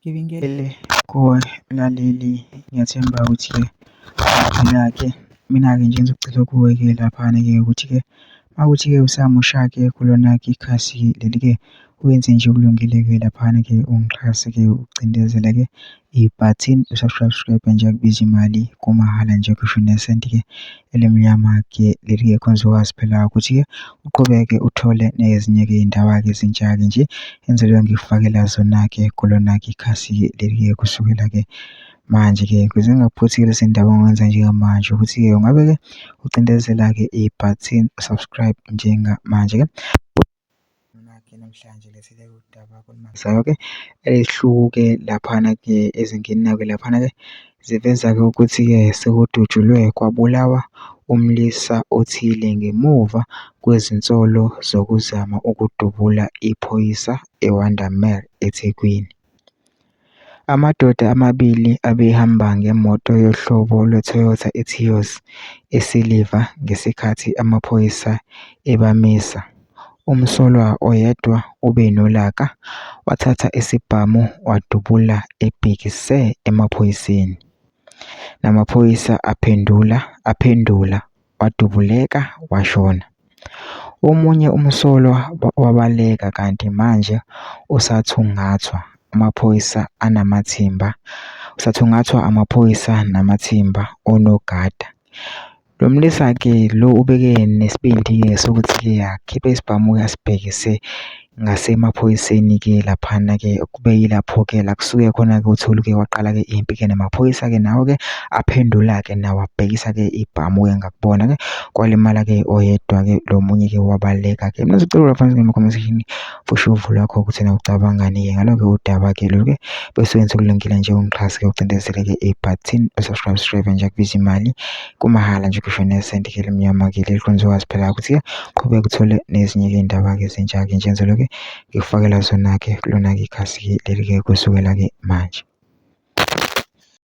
Ngibingelele kuwe mlaleli, ngiyathemba ukuthi-ke uyaphila-ke. Mina-ke nje engizocela kuwe-ke laphana-ke ukuthi-ke mawukuthi-ke usamusha-ke kulona-ke ikhasi leli-ke wenze nje okulungile-ke laphana-ke ungixhase-ke ucindezela-ke ibhathini u-subscribe nje akubizi imali kumahhala nje kusho nesenti-ke elimnyama-ke leli-ke khona uzokwazi phela ukuthi-ke uqhubeke uthole nezinye-ke iy'ndaba-ke ezintsha-ke nje enzelwe ngikufakela zona-ke kulona-ke ikhasi leli-ke kusukela-ke manje-ke ukuze ngingakuphuthi lezi ndaba ongenza njengamanje ukuthi-ke ungabe-ke ucindezela-ke ibhathini subscribe njengamanje-ke. Mina-ke namhlanje lethele udaba olumangazayo-ke ehluke laphana-ke ezingenayo-ke laphana-ke ziveza-ke ukuthi-ke sekudutshulwe kwabulawa umlisa othile ngemuva kwezinsolo zokuzama ukudubula iphoyisa eWondermere eThekwini. Amadoda amabili abehamba ngemoto yohlobo lwe-Toyota Etios esiliva ngesikhathi amaphoyisa ebamisa. Umsolwa oyedwa ubenolaka, wathatha isibhamu wadubula ebhekise emaphoyiseni. Namaphoyisa aphendula wadubuleka washona. Omunye umsolwa wabaleka kanti manje usathungathwa amaphoyisa namathimba onogada. Lo mlisa-ke lo ubeke nesibindi-ke sokuthi-ke akhiphe isibhamu-ke asibhekise ngasemaphoyiseni-ke laphana-ke kube yilapho-ke la kusuke khona-ke uthole-ke waqala-ke impi-ke namaphoyisa-ke nawo-ke aphendula-ke nawo abhekisa-ke ibhamu-ke ngakubona-ke kwalimala-ke oyedwa-ke lo munye-ke wabaleka-ke. Mina ngizocela lapha ngama-comment section usho uvo lwakho ukuthi na ucabangani-ke ngalo-ke udaba-ke lolu-ke bese wenza okulungile nje ungixhase-ke ucindezele-ke ibhathini subscribe nje akubizi imali kumahhala nje kusho nesenti-ke elimnyama-ke leli khona uzokwazi phela ukuthi-ke uqhubeke uthole nezinye-ke iy'ndaba-ke ezintsha-ke njengoba ngikufakela zona-ke kulona-ke ikhasi leli-ke kusukela-ke manje.